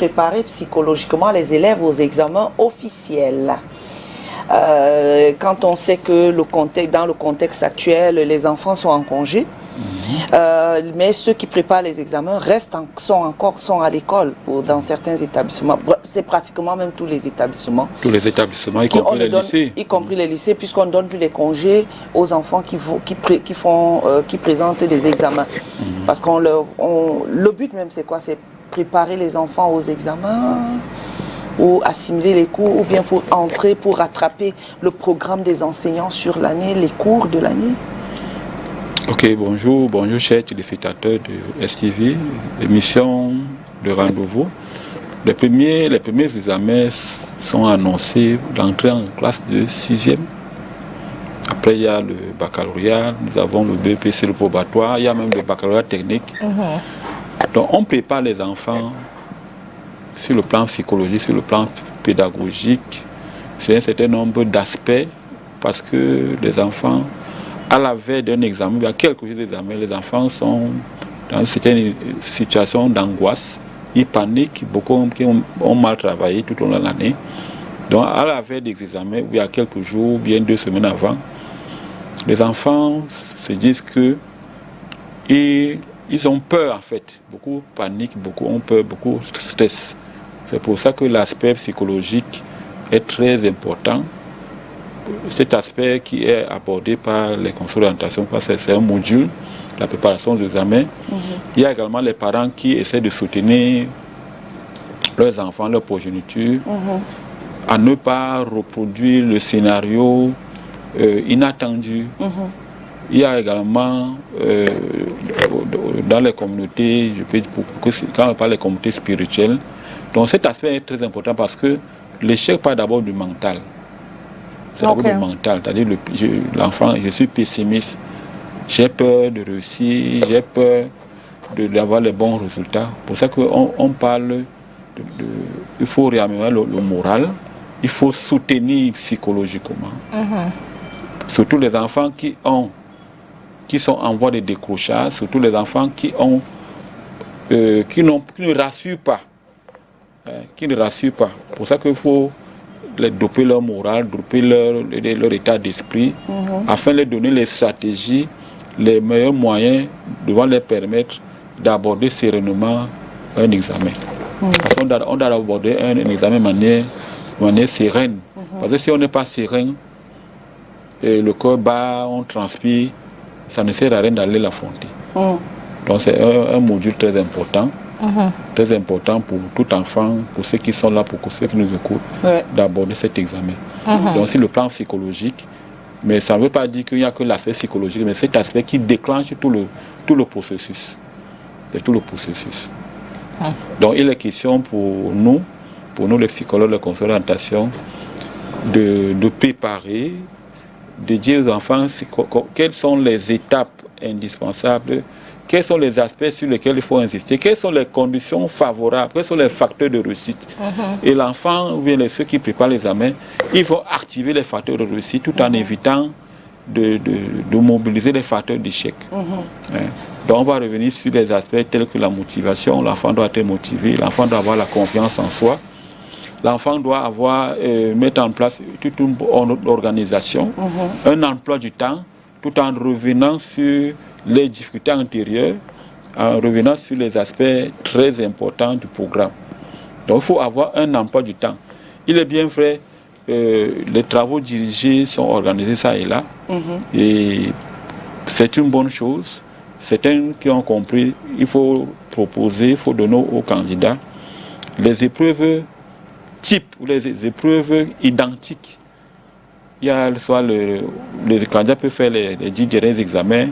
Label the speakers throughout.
Speaker 1: préparer psychologiquement les élèves aux examens officiels. Quand on sait que dans le contexte actuel, les enfants sont en congé, mais ceux qui préparent les examens sont à l'école dans certains établissements. C'est pratiquement même tous les établissements.
Speaker 2: Tous les établissements, y compris les lycées.
Speaker 1: Y compris les lycées, puisqu'on ne donne plus les congés aux enfants qui présentent des examens. Parce le but même, c'est quoi? C'est préparer les enfants aux examens, ou assimiler les cours, ou bien pour entrer, pour rattraper le programme des enseignants sur l'année, les cours de l'année.
Speaker 2: Ok, bonjour chers téléspectateurs de STV, émission de rendez-vous. Les premiers examens sont annoncés d'entrer en classe de 6e. Après, il y a le baccalauréat, nous avons le BPC, le probatoire, il y a même le baccalauréat technique. Donc, on prépare les enfants sur le plan psychologique, sur le plan pédagogique, c'est un certain nombre d'aspects, parce que les enfants, à la veille d'un examen, il y a quelques jours d'examen, les enfants sont dans certaines situations d'angoisse, ils paniquent, beaucoup qui ont mal travaillé tout au long de l'année. Donc à la veille des examens, il y a quelques jours, bien 2 semaines avant, les enfants se disent que ils ont peur en fait, beaucoup paniquent, beaucoup ont peur, beaucoup stressent. C'est pour ça que l'aspect psychologique est très important. Cet aspect qui est abordé par les conseils d'orientation, parce que c'est un module, la préparation des examens. Il y a également les parents qui essaient de soutenir leurs enfants, leur progéniture, à ne pas reproduire le scénario inattendu. Il y a également dans les communautés, quand on parle des communautés spirituelles, donc cet aspect est très important parce que l'échec part d'abord du mental. C'est d'abord du mental, c'est-à-dire l'enfant, je suis pessimiste, j'ai peur de réussir, j'ai peur d'avoir les bons résultats. Pour ça qu'on parle il faut réaméliorer le moral, il faut soutenir psychologiquement. Surtout les enfants qui sont en voie de décrochage, surtout les enfants qui ne rassurent pas. Qui ne rassurent pas. Pour ça qu'il faut doper leur morale, doper leur état d'esprit, afin de leur donner les stratégies, les meilleurs moyens devant leur permettre d'aborder sereinement un examen. Parce qu'on doit aborder un examen de manière sereine. Parce que si on n'est pas serein, le corps bat, on transpire, ça ne sert à rien d'aller l'affronter. Donc c'est un module très important. Très important pour tout enfant, pour ceux qui sont là, pour ceux qui nous écoutent, d'aborder cet examen. Donc c'est le plan psychologique, mais ça ne veut pas dire qu'il n'y a que l'aspect psychologique, mais cet aspect qui déclenche tout le processus. C'est tout le processus. Donc il est question pour nous les psychologues, les conseillers d'orientation, de préparer, de dire aux enfants quelles sont les étapes indispensables, quels sont les aspects sur lesquels il faut insister, quelles sont les conditions favorables, quels sont les facteurs de réussite. Et l'enfant, ou bien ceux qui préparent l'examen, ils vont activer les facteurs de réussite tout en évitant de mobiliser les facteurs d'échec. Donc on va revenir sur les aspects tels que la motivation. L'enfant doit être motivé, l'enfant doit avoir la confiance en soi. L'enfant doit mettre en place toute une organisation, un emploi du temps, tout en revenant sur les difficultés antérieures, en revenant sur les aspects très importants du programme. Donc il faut avoir un emploi du temps. Il est bien vrai, les travaux dirigés sont organisés ça et là, et c'est une bonne chose. Certains qui ont compris, il faut proposer, il faut donner aux candidats les épreuves types ou les épreuves identiques. Il y a soit le candidat peut faire les 10 derniers examens,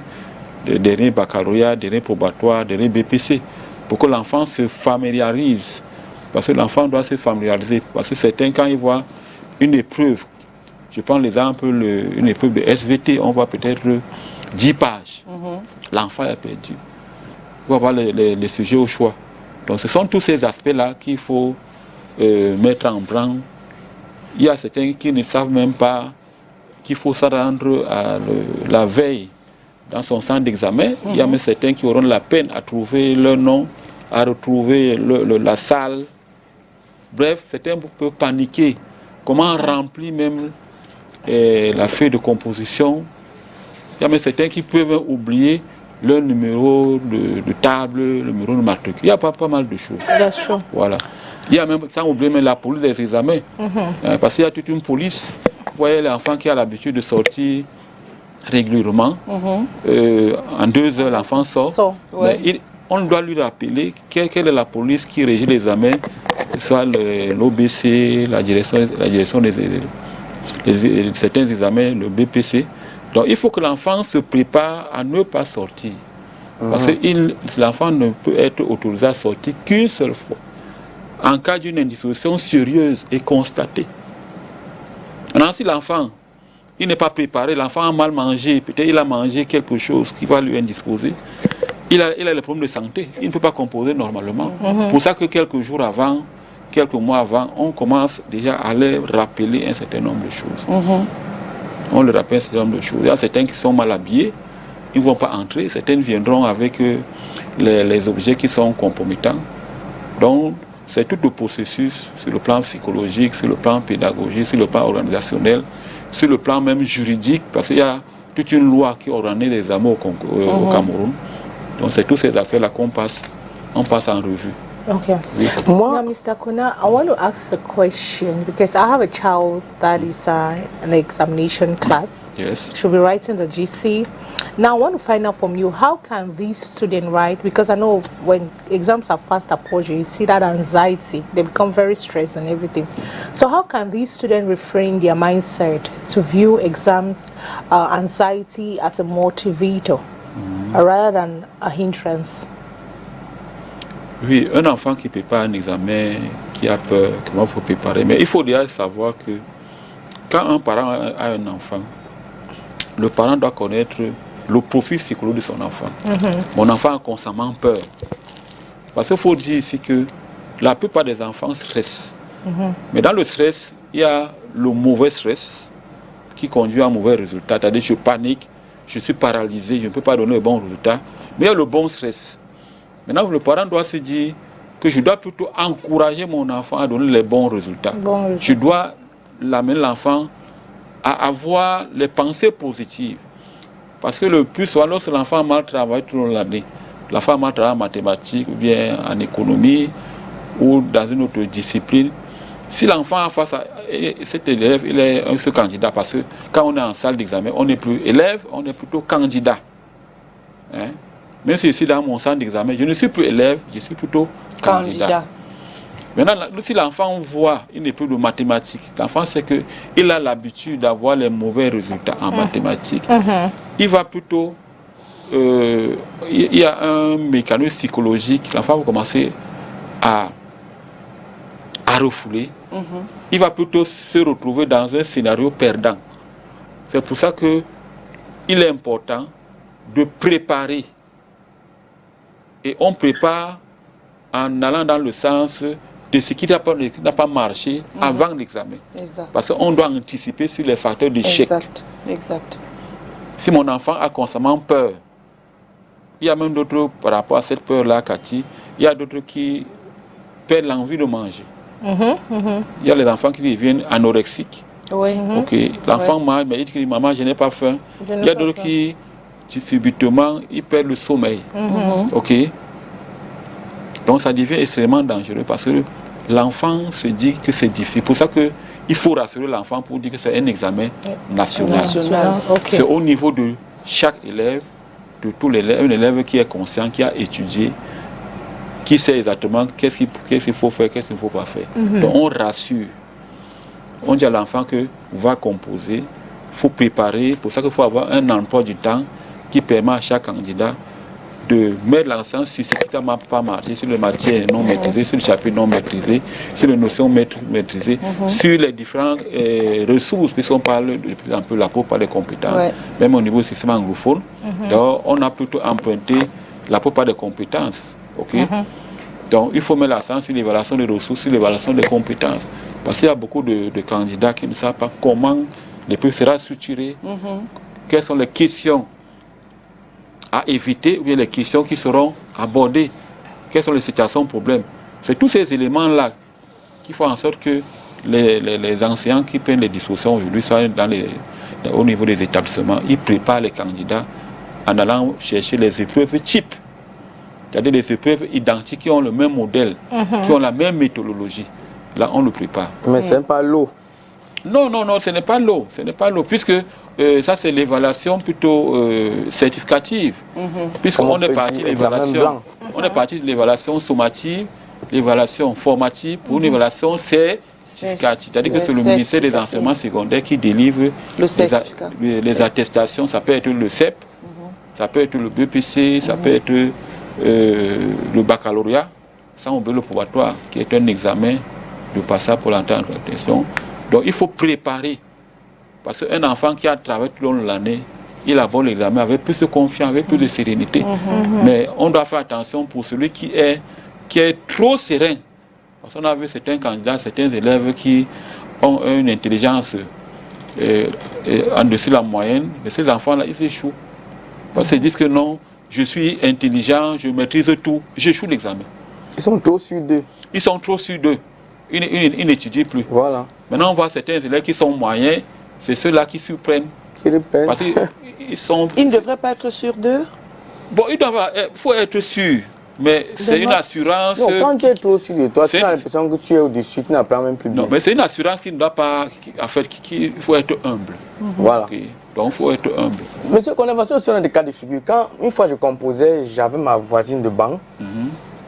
Speaker 2: les derniers baccalauréats, les derniers probatoires, les derniers BPC, pour que l'enfant se familiarise. Parce que l'enfant doit se familiariser. Parce que certains, quand ils voient une épreuve, je prends l'exemple, une épreuve de SVT, on voit peut-être 10 pages. L'enfant est perdu. Il faut avoir les sujets au choix. Donc ce sont tous ces aspects-là qu'il faut mettre en branle. Il y a certains qui ne savent même pas qu'il faut se rendre à la veille dans son centre d'examen. Il y a même certains qui auront la peine à trouver leur nom, à retrouver la salle Bref, certains peuvent paniquer. Comment remplir même la feuille de composition. Il y a même certains qui peuvent oublier leur numéro de table, le numéro de matricule. Il y a pas mal de choses.
Speaker 3: That's true.
Speaker 2: Voilà. Il y a même, sans oublier même la police des examens. Parce qu'il y a toute une police. Vous voyez l'enfant qui a l'habitude de sortir régulièrement. En 2 heures, l'enfant sort. Mais on doit lui rappeler quelle est la police qui régit les examens, soit l'OBC, la direction de certains examens, le BPC. Donc il faut que l'enfant se prépare à ne pas sortir. Parce que l'enfant ne peut être autorisé à sortir qu'une seule fois. En cas d'une indisposition sérieuse et constatée. Maintenant, si l'enfant il n'est pas préparé, l'enfant a mal mangé, peut-être il a mangé quelque chose qui va lui indisposer, il a des problèmes de santé, il ne peut pas composer normalement. Pour ça que quelques jours avant, quelques mois avant, on commence déjà à leur rappeler un certain nombre de choses. On leur rappelle un certain nombre de choses. Il y a certains qui sont mal habillés, ils ne vont pas entrer, certains viendront avec les objets qui sont concomitants. Donc, c'est tout le processus sur le plan psychologique, sur le plan pédagogique, sur le plan organisationnel, sur le plan même juridique, parce qu'il y a toute une loi qui organise les examens au Cameroun. Donc c'est tous ces affaires-là qu'on passe en revue.
Speaker 3: Okay. Now, Mr. Kona, I want to ask a question because I have a child that is an examination class.
Speaker 2: Yes.
Speaker 3: She'll be writing the GC. Now, I want to find out from you, how can these students write? Because I know when exams are fast approaching, you see that anxiety. They become very stressed and everything. So how can these students refrain their mindset to view exams, anxiety as a motivator rather than a hindrance?
Speaker 2: Oui, un enfant qui prépare un examen, qui a peur, comment il faut préparer. Mais il faut déjà savoir que quand un parent a un enfant, le parent doit connaître le profil psychologique de son enfant. Mon enfant a constamment peur. Parce qu'il faut dire ici que la plupart des enfants stressent. Mais dans le stress, il y a le mauvais stress qui conduit à un mauvais résultat. C'est-à-dire je panique, je suis paralysé, je ne peux pas donner le bon résultat. Mais il y a le bon stress. Maintenant, le parent doit se dire que je dois plutôt encourager mon enfant à donner les bons résultats. Je dois l'amener l'enfant à avoir les pensées positives. Parce que le plus souvent, lorsque l'enfant a mal travaillé tout au long de l'année, l'enfant a mal travaillé en mathématiques, ou bien en économie, ou dans une autre discipline, si l'enfant a face à cet élève, il est ce candidat. Parce que quand on est en salle d'examen, on n'est plus élève, on est plutôt candidat. Hein? Même si ici, dans mon centre d'examen, je ne suis plus élève, je suis plutôt candidat. Maintenant, si l'enfant voit, il n'est plus de mathématiques, l'enfant sait qu'il a l'habitude d'avoir les mauvais résultats en mathématiques. Il va plutôt... il y a un mécanisme psychologique, l'enfant va commencer à refouler. Il va plutôt se retrouver dans un scénario perdant. C'est pour ça qu'il est important de préparer. Et on prépare en allant dans le sens de ce qui n'a pas marché avant l'examen. Parce qu'on doit anticiper sur les facteurs d'échec.
Speaker 1: Exact.
Speaker 2: Si mon enfant a constamment peur, il y a même d'autres, par rapport à cette peur-là, Cathy, il y a d'autres qui perdent l'envie de manger. Il y a les enfants qui deviennent anorexiques. Ok, l'enfant mange, mais il dit maman, je n'ai pas faim. Il y a d'autres qui subitement, ils perdent le sommeil. Ok. Donc ça devient extrêmement dangereux parce que l'enfant se dit que c'est difficile. Pour ça qu'il faut rassurer l'enfant pour dire que c'est un examen national. C'est au niveau de chaque élève, de tous les élèves, un élève qui est conscient, qui a étudié, qui sait exactement qu'est-ce qu'il faut faire, qu'est-ce qu'il ne faut pas faire. Donc on rassure. On dit à l'enfant que va composer, il faut préparer. Pour ça qu'il faut avoir un emploi du temps qui permet à chaque candidat de mettre l'accent sur ce qui n'a pas marché, sur les matières non maîtrisées, sur le chapitre non maîtrisé, sur les notions maîtrisées, sur les différentes ressources, puisqu'on parle de plus en plus la plupart des compétences, même au niveau du système anglophone. Donc, on a plutôt emprunté la plupart des compétences. Donc, il faut mettre l'accent sur l'évaluation des ressources, sur l'évaluation des compétences. Parce qu'il y a beaucoup de candidats qui ne savent pas comment les prix sera structuré, quelles sont les questions à éviter ou bien les questions qui seront abordées, quelles sont les situations problèmes. C'est tous ces éléments-là qu'il faut en sorte que les enseignants qui prennent les dispositions aujourd'hui, soit au niveau des établissements, ils préparent les candidats en allant chercher les épreuves types. C'est-à-dire des épreuves identiques qui ont le même modèle, qui ont la même méthodologie. Là, on le prépare.
Speaker 4: Mais ce n'est pas l'eau.
Speaker 2: Non, ce n'est pas l'eau. Ce n'est pas l'eau, puisque ça, c'est l'évaluation plutôt certificative. Puisqu'on est parti de l'évaluation. On est parti de l'évaluation sommative, l'évaluation formative pour une évaluation certificative. C'est-à-dire que c'est le ministère des enseignements secondaires qui délivre les attestations. Ça peut être le CEP, ça peut être le BPC, ça peut être le baccalauréat, sans oublier le probatoire, qui est un examen de passage pour l'entrée en protection. Donc il faut préparer. Parce qu'un enfant qui a travaillé tout au long de l'année, il aborde l'examen avec plus de confiance, avec plus de sérénité. Mais on doit faire attention pour celui qui est trop serein. Parce qu'on a vu certains candidats, certains élèves qui ont une intelligence en dessus de la moyenne, mais ces enfants-là, ils échouent. Parce qu'ils disent que non, je suis intelligent, je maîtrise tout, j'échoue l'examen.
Speaker 4: Ils sont trop sur d'eux.
Speaker 2: Ils sont trop sur d'eux. Ils n'étudient plus.
Speaker 4: Voilà.
Speaker 2: Maintenant, on voit certains élèves qui sont moyens, c'est ceux-là qui surprennent. Parce qu'ils sont...
Speaker 1: Ils ne devraient pas être sûrs d'eux?
Speaker 2: Bon, il faut être sûr, mais c'est une assurance...
Speaker 4: Non, quand tu es trop sûr de toi, tu as l'impression que tu es au-dessus, tu n'apprends même plus bien.
Speaker 2: Non, mais c'est une assurance qui ne doit pas... En fait, il faut être humble.
Speaker 4: Voilà.
Speaker 2: Okay. Donc, il faut être humble.
Speaker 4: Monsieur Konevasio, aussi, on a des cas de figure. Quand, une fois, je composais, j'avais ma voisine de banc.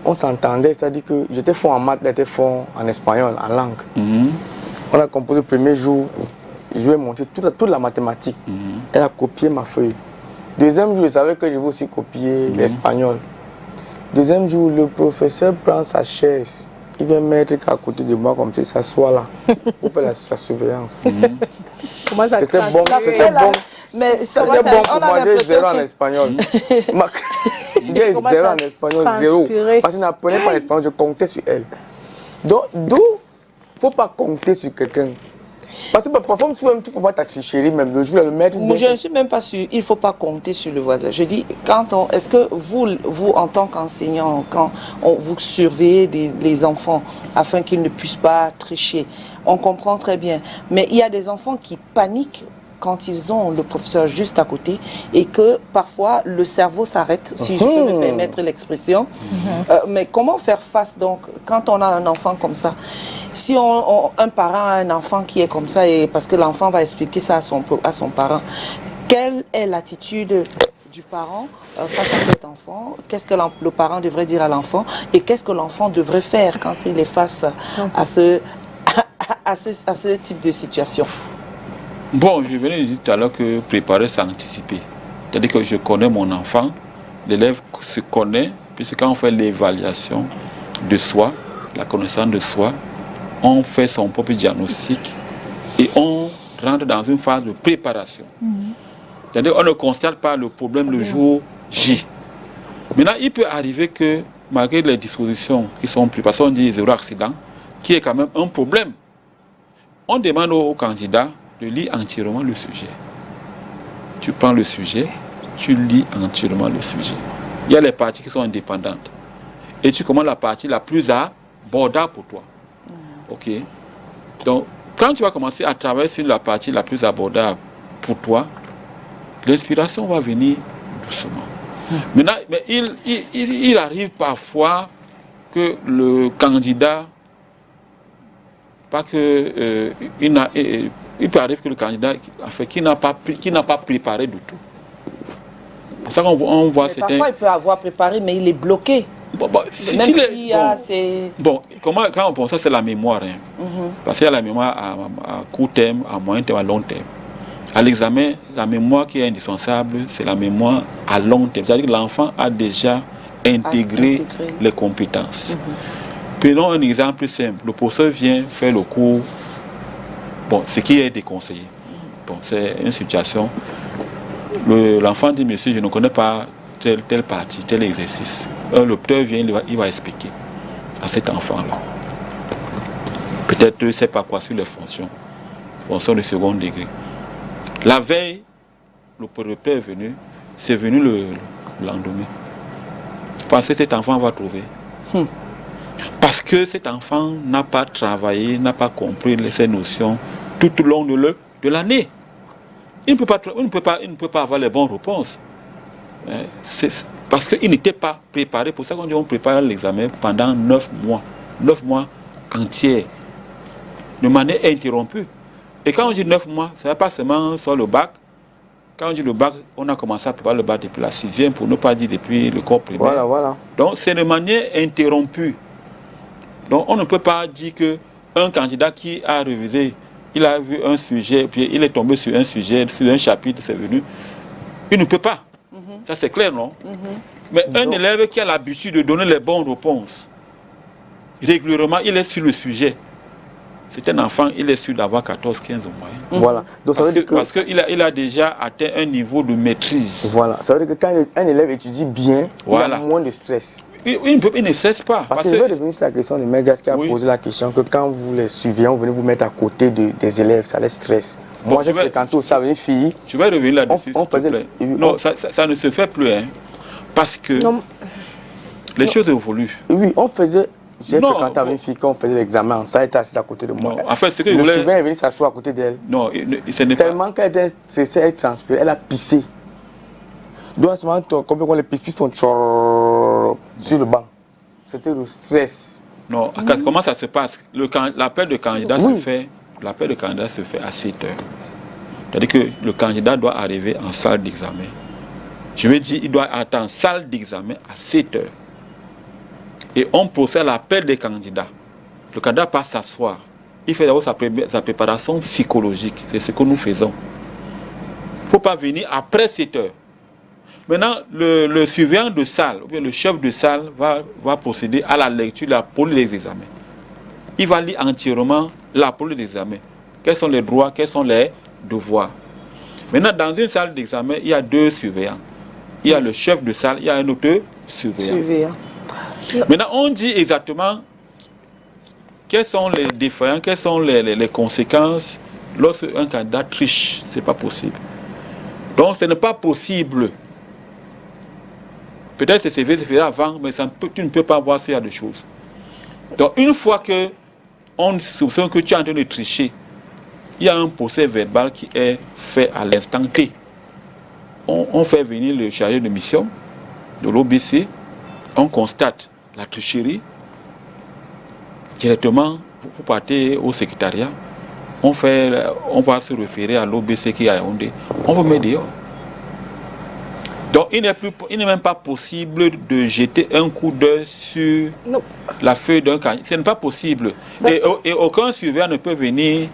Speaker 4: On s'entendait, c'est-à-dire que j'étais fort en maths, elle était fort en espagnol, en langue. On a composé le premier jour, je lui ai montré toute la mathématique. Elle a copié ma feuille. Deuxième jour, je savais que je vais aussi copier l'espagnol. Deuxième jour, le professeur prend sa chaise. Il vient mettre à côté de moi comme si ça soit là, pour faire sa surveillance. C'était bon, c'était bon.
Speaker 1: Mais
Speaker 4: c'était bon pour moi, j'ai 0 en espagnol. J'ai 0 en espagnol, 0. Parce que je n'apprenais pas l'espagnol, je comptais sur elle. Donc, d'où il ne faut pas compter sur quelqu'un. Parce que parfois, tu peux pas t'afficher même le jour, le maître.
Speaker 1: Moi, je ne suis même pas sûr. Il ne faut pas compter sur le voisin. Je dis, est-ce que vous, en tant qu'enseignant, quand vous surveillez les enfants afin qu'ils ne puissent pas tricher, on comprend très bien. Mais il y a des enfants qui paniquent quand ils ont le professeur juste à côté et que parfois le cerveau s'arrête, si je peux me permettre l'expression. Mais comment faire face donc quand on a un enfant comme ça? Si un parent a un enfant qui est comme ça, et parce que l'enfant va expliquer ça à son parent, quelle est l'attitude du parent face à cet enfant? Qu'est-ce que le parent devrait dire à l'enfant? Et qu'est-ce que l'enfant devrait faire quand il est face à ce type de situation?
Speaker 2: Bon, je venais de dire tout à l'heure que préparer, c'est anticiper. C'est-à-dire que je connais mon enfant, l'élève se connaît, puisque quand on fait l'évaluation de soi, la connaissance de soi, on fait son propre diagnostic et on rentre dans une phase de préparation. C'est-à-dire qu'on ne constate pas le problème le jour J. Maintenant, il peut arriver que, malgré les dispositions qui sont prises, parce qu'on dit 0 accident, qui est quand même un problème, on demande au candidat de lire entièrement le sujet. Tu prends le sujet, tu lis entièrement le sujet. Il y a les parties qui sont indépendantes. Et tu commences la partie la plus abordable pour toi. Ok. Donc, quand tu vas commencer à travailler sur la partie la plus abordable pour toi, l'inspiration va venir doucement. Maintenant, mais il arrive parfois que le candidat, il peut arriver que le candidat, qui n'a pas préparé du tout. C'est pour ça qu'on voit certains...
Speaker 1: Parfois, il peut avoir préparé, mais il est bloqué.
Speaker 2: Quand on pense ça, c'est la mémoire. Parce qu'il y a la mémoire à court terme, à moyen terme, à long terme. À l'examen, la mémoire qui est indispensable, c'est la mémoire à long terme. C'est-à-dire que l'enfant a déjà intégré les compétences. Prenons un exemple simple. Le professeur vient faire le cours, ce qui est déconseillé. C'est une situation. L'enfant dit, monsieur, je ne connais pas telle partie, tel exercice. Le docteur vient, il va expliquer à cet enfant-là. Peut-être il ne sait pas quoi sur les fonctions de second degré. La veille, le professeur est venu, c'est venu le lendemain. Parce que cet enfant va trouver. Parce que cet enfant n'a pas travaillé, n'a pas compris ces notions tout au long de l'année. Il ne peut pas avoir les bonnes réponses. Parce qu'il n'était pas préparé. Pour ça qu'on dit on prépare l'examen pendant 9 mois. 9 mois entiers. De manière interrompue. Et quand on dit 9 mois, ce n'est pas seulement sur le bac. Quand on dit le bac, on a commencé à préparer le bac depuis la 6e, pour ne pas dire depuis le corps primaire.
Speaker 4: Voilà.
Speaker 2: Donc c'est de manière interrompue. Donc on ne peut pas dire qu'un candidat qui a révisé, il a vu un sujet, puis il est tombé sur un sujet, sur un chapitre, c'est venu. Il ne peut pas. Ça c'est clair, non? Mais un élève qui a l'habitude de donner les bonnes réponses, régulièrement, il est sur le sujet. C'est un enfant, il est sûr d'avoir 14-15 au moyen.
Speaker 4: Voilà. Donc, ça veut dire que...
Speaker 2: Parce qu'il a déjà atteint un niveau de maîtrise.
Speaker 4: Voilà. Ça veut dire que quand un élève étudie bien,
Speaker 2: voilà,
Speaker 4: il a moins de stress.
Speaker 2: Il ne stresse pas.
Speaker 4: Parce que je vais revenir sur la question de Megas qui a posé la question que quand vous les surveillants, vous venez vous mettre à côté des élèves, ça les stresse. Moi, j'ai fréquenté ça avec une fille.
Speaker 2: Tu vas revenir là-dessus, s'il te plaît. Non, ça ne se fait plus. Hein, parce que les choses évoluent.
Speaker 4: Oui, on faisait... J'ai fréquenté avec une fille quand on faisait l'examen, ça était assise à côté de moi.
Speaker 2: Non, en fait, ce que
Speaker 4: le surveillant est venu s'asseoir à côté d'elle.
Speaker 2: Non, ce n'est pas...
Speaker 4: Tellement qu'elle était stressée, elle transpirait, elle a pissé. Donc à ce moment, quand les pistes font sur le banc. C'était le stress.
Speaker 2: Non, comment ça se passe? L'appel de candidat se fait. L'appel de candidat se fait à 7 heures. C'est-à-dire que le candidat doit arriver en salle d'examen. Je veux dire, il doit attendre en salle d'examen à 7 heures. Et on procède à l'appel des candidats. Le candidat passe s'asseoir. Il fait d'abord sa préparation psychologique. C'est ce que nous faisons. Il ne faut pas venir après 7 heures. Maintenant, le surveillant de salle, ou bien le chef de salle, va procéder à la lecture de la police des examens. Il va lire entièrement la police des examens. Quels sont les droits, quels sont les devoirs. Maintenant, dans une salle d'examen, il y a 2 surveillants. Il y a le chef de salle, il y a un autre surveillant. Maintenant, on dit exactement quels sont les défaillants, quelles sont les conséquences lorsqu'un candidat triche. Ce n'est pas possible. Donc, ce n'est pas possible. Peut-être que c'est fait avant, mais tu ne peux pas voir s'il y a des choses. Donc, une fois que on soupçonne que tu es en train de tricher, il y a un procès verbal qui est fait à l'instant T. On fait venir le chargé de mission de l'OBC, on constate la tricherie, directement, vous partez au secrétariat, on va se référer à l'OBC qui est à Yaoundé, on vous met dehors. Donc il n'est même pas possible de jeter un coup d'œil sur la feuille d'un candidat. Ce n'est pas possible. Et aucun surveillant ne peut venir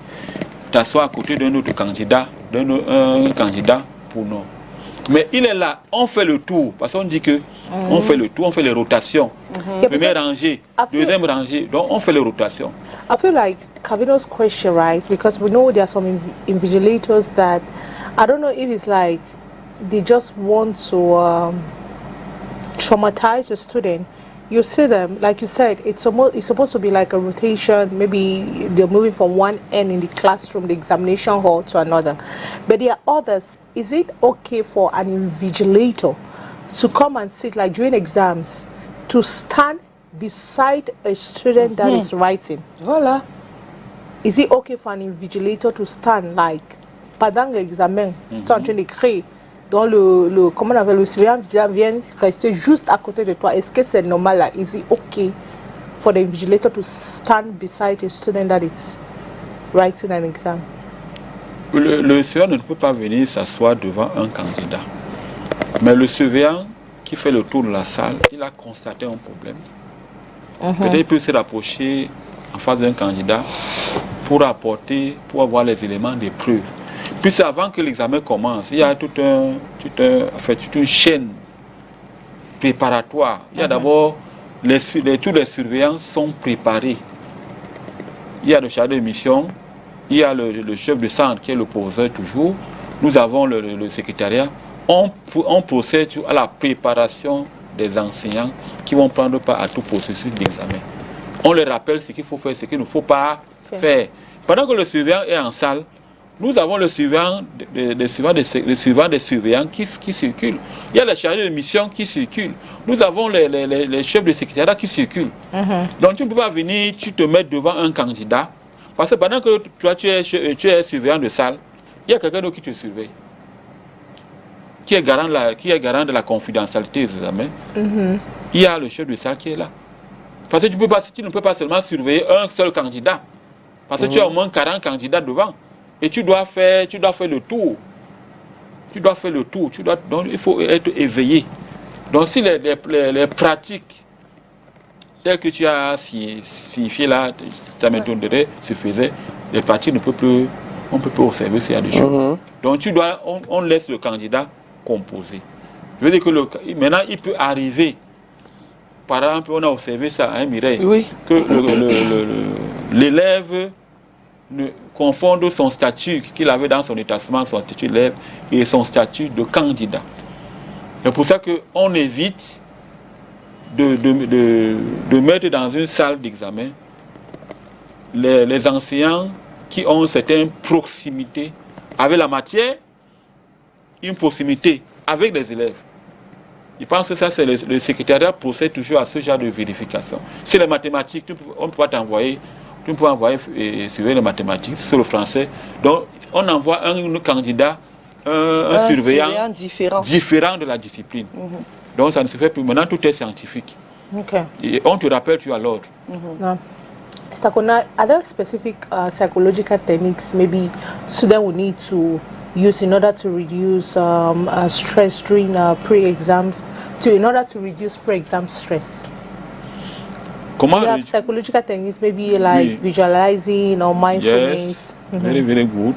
Speaker 2: t'asseoir à côté d'un autre candidat, un candidat pour nous. Mais il est là, on fait le tour, parce qu'on dit que on fait le tour, on fait les rotations. Première rangée, deuxième rangée, donc on fait les rotations.
Speaker 3: I feel like Kavino's question, right? Because we know there are some invigilators that, I don't know if it's like, they just want to traumatize the student. You see them, like you said, it's supposed to be like a rotation. Maybe they're moving from one end in the classroom, the examination hall, to another. But there are others. Is it okay for an invigilator to come and sit, like during exams, to stand beside a student that is writing?
Speaker 1: Voilà.
Speaker 3: Is it okay for an invigilator to stand, like, pendant l'examen, tu es en train d'écrire, donc comment on appelle, le surveillant vient rester juste à côté de toi? Est-ce que c'est normal là? Is it okay for the invigilator to stand beside a student that is writing an exam?
Speaker 2: Le surveillant ne peut pas venir s'asseoir devant un candidat. Mais le surveillant qui fait le tour de la salle, il a constaté un problème. Peut-être qu'il peut se rapprocher en face d'un candidat pour avoir les éléments de preuve. Puis avant que l'examen commence, il y a toute une chaîne préparatoire. Il y a d'abord, tous les surveillants sont préparés. Il y a le chargé de mission, il y a le chef de centre qui est le poseur toujours. Nous avons le secrétariat. On procède à la préparation des enseignants qui vont prendre part à tout processus d'examen. On leur rappelle ce qu'il faut faire, ce qu'il ne faut pas faire. Pendant que le surveillant est en salle, nous avons le suivant des surveillants qui circulent. Il y a les chargés de mission qui circulent. Nous avons les chefs de secrétariat qui circulent. Donc tu ne peux pas venir, tu te mets devant un candidat, parce que pendant que toi tu es surveillant de salle, il y a quelqu'un d'autre qui te surveille, qui est garant de la confidentialité des examens. Il y a le chef de salle qui est là. Parce que tu ne peux pas seulement surveiller un seul candidat, parce que tu as au moins 40 candidats devant. Et tu dois faire le tour. Donc il faut être éveillé. Donc si les pratiques telles que tu as signifié là, ta méthode se faisait, les pratiques on peut plus observer s'il y a des choses. Donc on laisse le candidat composer. Je veux dire que maintenant il peut arriver, par exemple on a observé ça à Mireille, que l'élève ne confonde son statut qu'il avait dans son établissement, son statut d'élève et son statut de candidat. C'est pour ça qu'on évite de mettre dans une salle d'examen les enseignants qui ont une certaine proximité avec la matière, une proximité avec les élèves. Je pense que ça, c'est le secrétariat procède toujours à ce genre de vérification. C'est les mathématiques, on ne peut pas t'envoyer. Tu peux envoyer surveiller les mathématiques, sur le français. Donc, on envoie un candidat, un surveillant différent de la discipline. Donc, ça ne se fait plus. Maintenant, tout est scientifique.
Speaker 3: Okay.
Speaker 2: Et on te rappelle, tu as l'ordre.
Speaker 3: Mr. Kona, are there specific psychological techniques maybe students will need to use in order to reduce stress during pre-exams, in order to reduce pre-exam stress?
Speaker 2: Comment
Speaker 3: you have psychological techniques, maybe like visualizing or mindfulness.
Speaker 2: Yes, very, very good.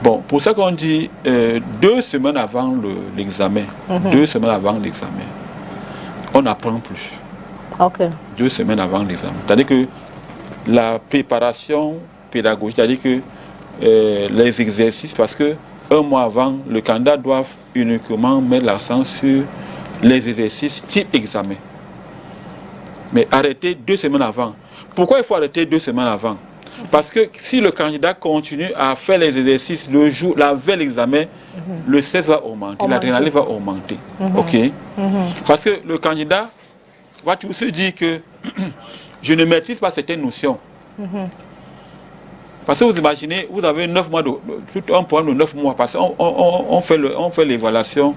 Speaker 2: Bon, pour ça qu'on dit 2 semaines avant l'examen, 2 semaines avant l'examen, on n'apprend plus.
Speaker 3: Ok.
Speaker 2: 2 semaines avant l'examen. C'est-à-dire que la préparation pédagogique, c'est-à-dire que les exercices, parce que 1 mois avant, le candidat doit uniquement mettre l'accent sur les exercices type examen. Mais arrêter 2 semaines avant. Pourquoi il faut arrêter 2 semaines avant? Parce que si le candidat continue à faire les exercices le jour, la veille de l'examen, le stress va augmenter, l'adrénaline va augmenter. Ok? Parce que le candidat va toujours se dire que je ne maîtrise pas certaines notions. Parce que vous imaginez, vous avez 9 mois, tout un programme de 9 mois, parce qu'on fait l'évaluation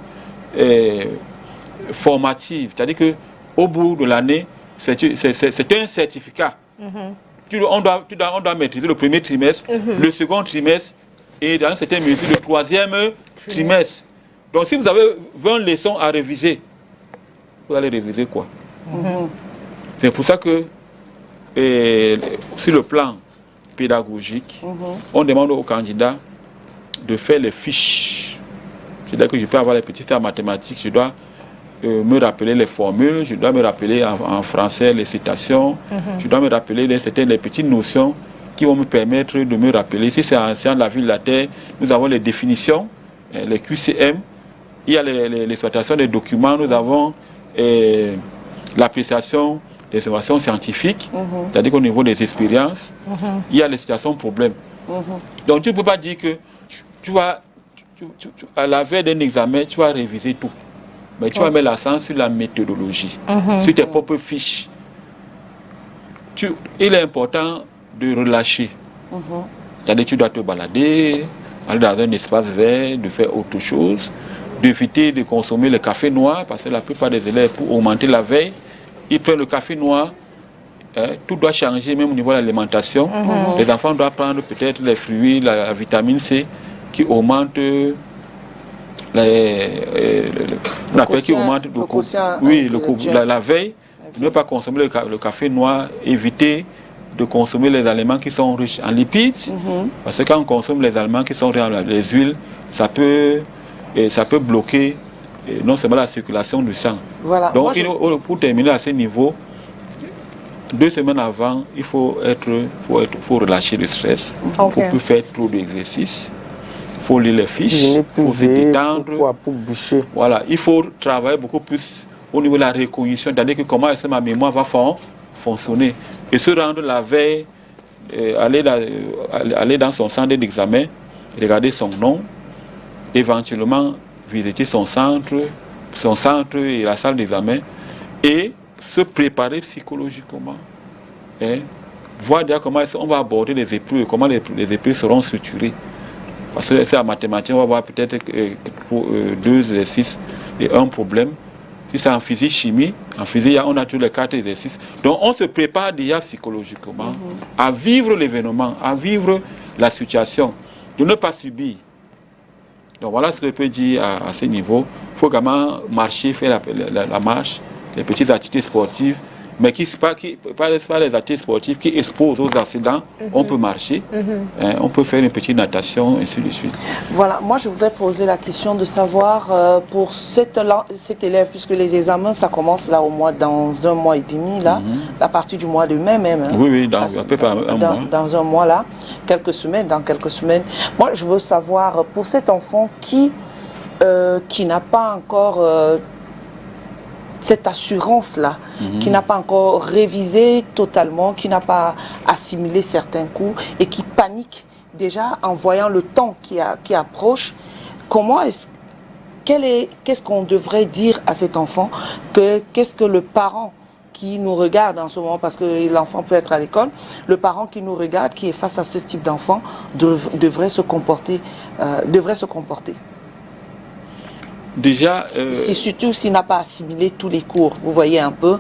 Speaker 2: formative. C'est-à-dire qu'au bout de l'année, c'est un certificat. On doit maîtriser le premier trimestre, le second trimestre et dans certaines mesures le 3e trimestre. Donc si vous avez 20 leçons à réviser, vous allez réviser quoi? C'est pour ça que sur le plan pédagogique, on demande aux candidats de faire les fiches. C'est-à-dire que je peux avoir les petites en mathématiques, je dois me rappeler les formules, je dois me rappeler en français les citations, je dois me rappeler les petites notions qui vont me permettre de me rappeler. Si c'est en la vie de la Terre, nous avons les définitions, les QCM, il y a l'exploitation des documents, nous avons l'appréciation des informations scientifiques, c'est-à-dire qu'au niveau des expériences, il y a les situations problèmes. Donc tu ne peux pas dire que à la veille d'un examen, tu vas réviser tout. Mais tu vas mettre l'accent sur la méthodologie, sur tes propres fiches. Il est important de relâcher. C'est-à-dire que tu dois te balader, aller dans un espace vert, de faire autre chose, d'éviter de consommer le café noir, parce que la plupart des élèves, pour augmenter la veille, ils prennent le café noir. Tout doit changer, même au niveau de l'alimentation. Les enfants doivent prendre peut-être les fruits, la vitamine C, qui augmente la veille. Ne pas consommer le café noir, éviter de consommer les aliments qui sont riches en lipides, parce que quand on consomme les aliments qui sont riches en les huiles, ça peut bloquer non seulement la circulation du sang. Voilà. Donc pour terminer à ce niveau, 2 semaines avant, il faut relâcher le stress. Il ne faut plus faire trop d'exercices. Il faut lire les fiches, il faut se détendre.
Speaker 4: Pour boucher.
Speaker 2: Voilà, il faut travailler beaucoup plus au niveau de la reconnaissance, c'est-à-dire que comment est-ce que ma mémoire va fonctionner. Et se rendre la veille, aller dans son centre d'examen, regarder son nom, éventuellement visiter son centre et la salle d'examen et se préparer psychologiquement. Hein, voir déjà comment on va aborder les épreuves, comment les épreuves seront structurées. Parce que c'est en mathématiques, on va voir peut-être 2 exercices et un problème. Si c'est en physique-chimie, en physique, on a tous les 4 exercices. Donc on se prépare déjà psychologiquement à vivre l'événement, à vivre la situation, de ne pas subir. Donc voilà ce que je peux dire à ce niveau. Il faut également marcher, faire la marche, les petites activités sportives, mais pas les activités sportives qui exposent aux accidents. On peut marcher, on peut faire une petite natation, et ainsi de suite.
Speaker 1: Voilà, moi je voudrais poser la question de savoir pour cet élève, puisque les examens ça commence là dans 1 mois et demi, là, à partir du mois de mai même. Hein,
Speaker 2: oui, dans à peu près un mois.
Speaker 1: Dans 1 mois là, dans quelques semaines. Moi je veux savoir pour cet enfant qui n'a pas encore cette assurance-là, qui n'a pas encore révisé totalement, qui n'a pas assimilé certains coups et qui panique déjà en voyant le temps qui approche, qu'est-ce qu'on devrait dire à cet enfant, qu'est-ce que le parent qui nous regarde en ce moment, parce que l'enfant peut être à l'école, le parent qui nous regarde, qui est face à ce type d'enfant, devrait se comporter.
Speaker 2: Déjà,
Speaker 1: surtout s'il n'a pas assimilé tous les cours, vous voyez un peu,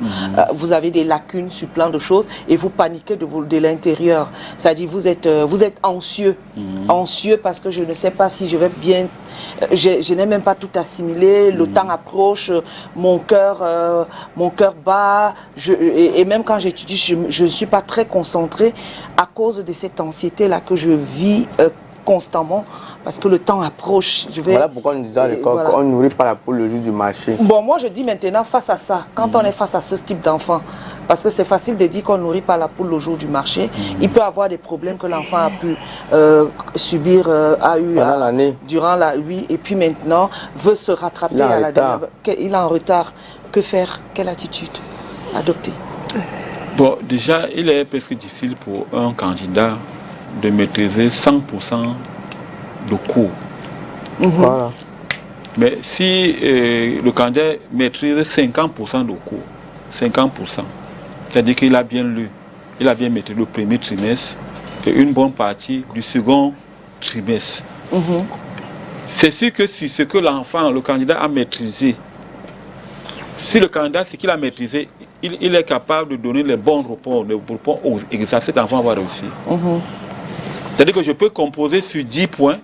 Speaker 1: vous avez des lacunes sur plein de choses et vous paniquez de l'intérieur. C'est-à-dire vous êtes anxieux, anxieux parce que je ne sais pas si je vais bien, je n'ai même pas tout assimilé, le temps approche, mon cœur bat, et même quand j'étudie, je ne suis pas très concentrée à cause de cette anxiété-là que je vis constamment. Parce que le temps approche.
Speaker 4: Voilà pourquoi on disait à l'école qu'on ne nourrit pas la poule le jour du marché.
Speaker 1: Bon, moi je dis maintenant face à ça, quand on est face à ce type d'enfant, parce que c'est facile de dire qu'on ne nourrit pas la poule le jour du marché, il peut avoir des problèmes que l'enfant a pu subir,
Speaker 4: pendant l'année.
Speaker 1: Durant et puis maintenant veut se rattraper à la dernière. Il est en retard. Que faire? Quelle attitude adopter?
Speaker 2: Bon, déjà, il est presque difficile pour un candidat de maîtriser 100% de cours.
Speaker 4: Voilà.
Speaker 2: Mais si le candidat maîtrise 50% de cours, 50%, c'est-à-dire qu'il a bien lu, il a bien maîtrisé le premier trimestre et une bonne partie du second trimestre. C'est sûr que si ce que le candidat a maîtrisé, si le candidat, ce qu'il a maîtrisé, il est capable de donner les bons réponses aux examens, cet enfant va réussir. C'est-à-dire que je peux composer sur 10 points,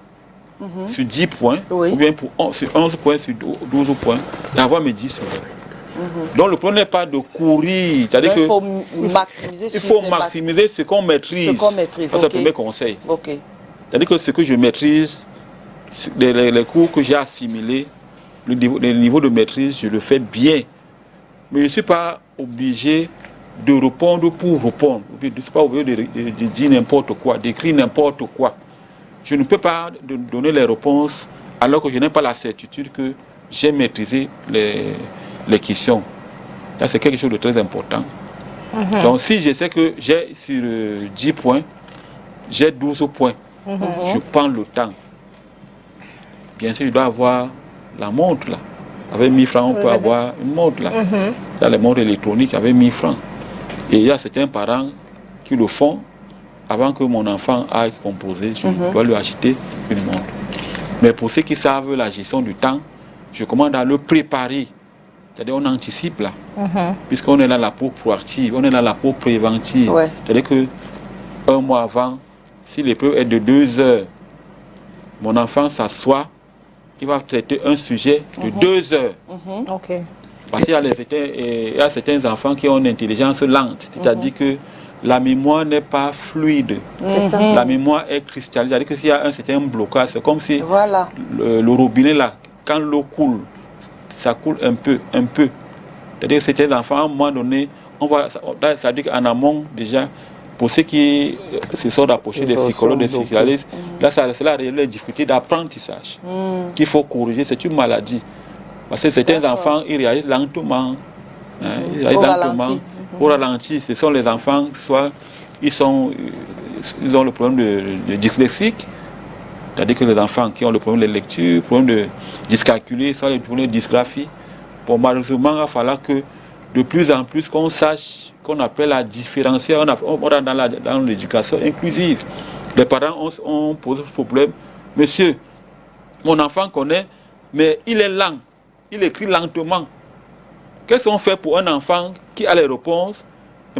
Speaker 2: sur 10 points, ou bien sur 11 points, sur 12 points, et avoir mes 10 heures. Donc le problème n'est pas de courir.
Speaker 1: Il faut maximiser
Speaker 2: ce qu'on maîtrise. C'est le premier conseil. C'est-à-dire que ce que je maîtrise, les cours que j'ai assimilés, le niveau de maîtrise, je le fais bien. Mais je ne suis pas obligé de répondre pour répondre. Je ne suis pas obligé de dire n'importe quoi, d'écrire n'importe quoi. Je ne peux pas donner les réponses alors que je n'ai pas la certitude que j'ai maîtrisé les questions. Ça, c'est quelque chose de très important. Donc, si je sais que j'ai sur 10 points, j'ai 12 points, je prends le temps. Bien sûr, je dois avoir la montre là. Avec 1000 francs, on peut avoir une montre là. Là, les montres électroniques avec 1000 francs. Et il y a certains parents qui le font avant que mon enfant aille composer. Je dois lui acheter une montre. Mais pour ceux qui savent la gestion du temps, je commande à le préparer. C'est-à-dire on anticipe là. Puisqu'on est là la peau proactive, on est là la peau préventive. C'est-à-dire que 1 mois avant, si l'épreuve est de 2 heures, mon enfant s'assoit, il va traiter un sujet de 2 heures. Parce qu'il y a certains enfants qui ont une intelligence lente, c'est-à-dire que la mémoire n'est pas fluide. La mémoire est cristalline, c'est-à-dire que s'il y a un certain blocage, c'est comme si le robinet là, quand l'eau coule, ça coule un peu. C'est-à-dire que certains enfants, à un moment donné, c'est-à-dire qu'en amont déjà, pour ceux qui se sont rapprochés des psychologues, des spécialistes, là, c'est la réelle difficulté d'apprentissage qu'il faut corriger. C'est une maladie. Parce que certains enfants, ils réagissent lentement. Au ralenti. Ce sont les enfants, soit ils ont le problème de dyslexique, C'est-à-dire que les enfants qui ont le problème de lecture, le problème de dyscalculie, soit le problème de dysgraphie, bon, malheureusement, il va falloir que de plus en plus qu'on sache, qu'on appelle à différencier, on dans l'éducation inclusive. Les parents ont posé ce problème. Monsieur, mon enfant connaît, mais il est lent, il écrit lentement. Qu'est-ce qu'on fait pour un enfant qui a les réponses,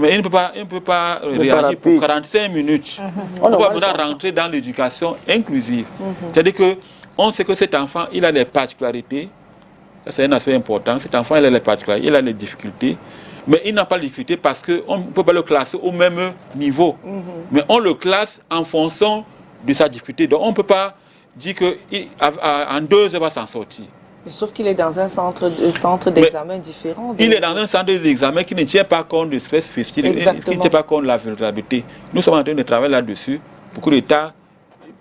Speaker 2: mais il ne peut pas réagir pour 45 minutes. On va maintenant rentrer dans l'éducation inclusive. C'est-à-dire qu'on sait que cet enfant, il a des particularités. Ça, c'est un aspect important. Cet enfant, il a les particularités, il a les difficultés. Mais il n'a pas de difficulté parce qu'on ne peut pas le classer au même niveau. Mais on le classe en fonction de sa difficulté. Donc on ne peut pas dire qu'en 2 heures, il va s'en sortir.
Speaker 1: Mais sauf qu'il est dans un centre d'examen différent.
Speaker 2: Il est dans un centre d'examen qui ne tient pas compte de spécificité, qui ne tient pas compte de la vulnérabilité. Nous sommes en train de travailler là-dessus pour que l'État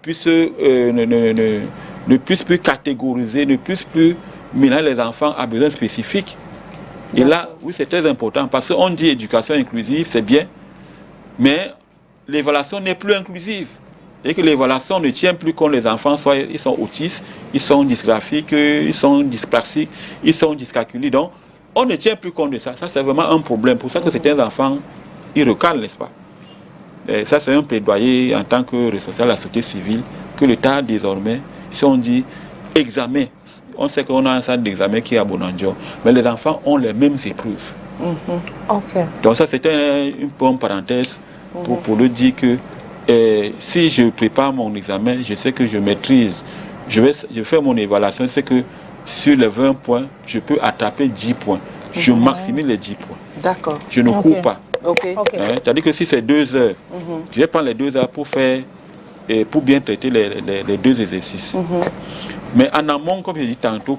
Speaker 2: puisse, ne puisse plus catégoriser, ne puisse plus mélanger les enfants à besoins spécifiques. Et là, oui, c'est très important parce qu'on dit éducation inclusive, c'est bien, mais l'évaluation n'est plus inclusive. Et que l'évaluation ne tient plus compte les enfants, soit ils sont autistes, ils sont dysgraphiques, ils sont dyspraxiques, ils sont dyscalculiques. Donc, on ne tient plus compte de ça. Ça, c'est vraiment un problème. Pour ça que certains enfants, ils recalent, n'est-ce pas? Et ça, c'est un plaidoyer en tant que responsable de la société civile, que l'État, désormais, si on dit examen, on sait qu'on a un centre d'examen qui est à Bonanjo, mais les enfants ont les mêmes épreuves. Donc ça, c'était une bonne parenthèse pour le dire que si je prépare mon examen, je sais que je maîtrise, je fais mon évaluation, je sais que sur les 20 points, je peux attraper 10 points. Je maximise les 10 points.
Speaker 1: D'accord.
Speaker 2: Je ne cours pas.
Speaker 3: C'est-à-dire
Speaker 2: que si c'est 2 heures, je vais prendre les 2 heures pour faire et pour bien traiter les 2 exercices. Mais en amont, comme je dis tantôt,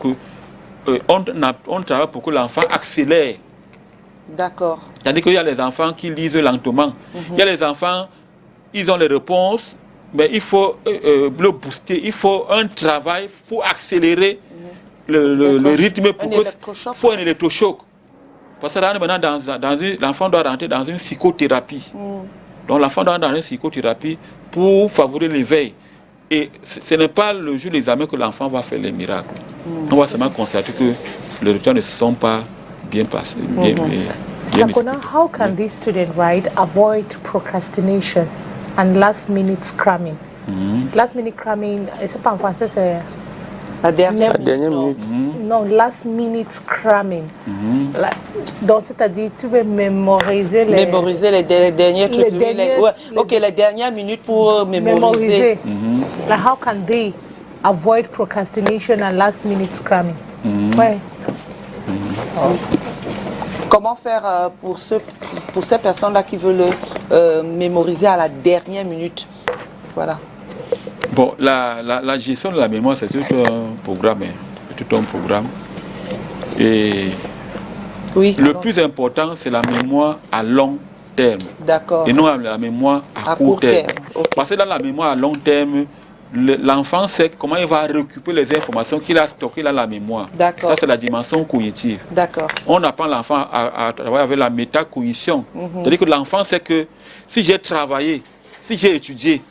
Speaker 2: on travaille pour que l'enfant accélère.
Speaker 1: D'accord.
Speaker 2: C'est-à-dire qu'il y a les enfants qui lisent lentement. Il y a les enfants, ils ont les réponses, mais il faut le booster. Il faut un travail, il faut accélérer le rythme. Il faut un électrochoc. Parce que là, maintenant, l'enfant doit rentrer dans une psychothérapie. Donc l'enfant doit rentrer dans une psychothérapie pour favoriser l'éveil. Et ce n'est pas le jour de l'examen que l'enfant va faire les miracles. On va seulement constater que les résultats ne sont pas bien passés.
Speaker 3: Sakona, how can this student, right, avoid procrastination and last-minute cramming? Last-minute cramming, c'est pas en français, c'est
Speaker 1: la dernière minute.
Speaker 3: Non, last-minute cramming. Donc, c'est-à-dire, tu veux mémoriser les
Speaker 1: derniers trucs. Les dernières minutes pour mémoriser.
Speaker 3: Like, how can they avoid procrastination and last-minute cramming?
Speaker 1: Comment faire pour ces personnes-là qui veulent mémoriser à la dernière minute? Voilà.
Speaker 2: Bon, la gestion de la mémoire, c'est tout un programme. Et le plus important, c'est la mémoire à long terme.
Speaker 1: D'accord.
Speaker 2: Et non la mémoire à court terme. Parce que dans la mémoire à long terme, l'enfant sait comment il va récupérer les informations qu'il a stockées dans la mémoire. Ça, c'est la dimension cognitive. On apprend l'enfant à travailler avec la métacognition. C'est-à-dire que l'enfant sait que si j'ai travaillé, si j'ai étudié,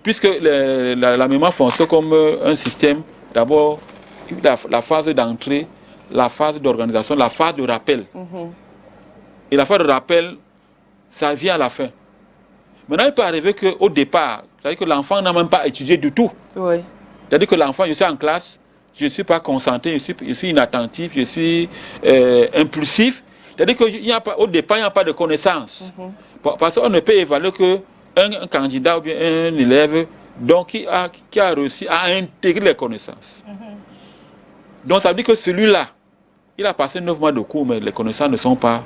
Speaker 2: puisque la mémoire fonctionne comme un système, d'abord la phase d'entrée, la phase d'organisation, la phase de rappel. Et la phase de rappel, ça vient à la fin. Maintenant, il peut arriver qu'au départ, c'est-à-dire que l'enfant n'a même pas étudié du tout. C'est-à-dire que l'enfant, je suis en classe, je ne suis pas concentré, je suis inattentif, je suis impulsif. C'est-à-dire qu'au départ, il n'y a pas de connaissances. Parce qu'on ne peut évaluer qu'un candidat ou bien un élève donc, qui a réussi à intégrer les connaissances. Donc ça veut dire que celui-là, il a passé 9 mois de cours, mais les connaissances ne sont pas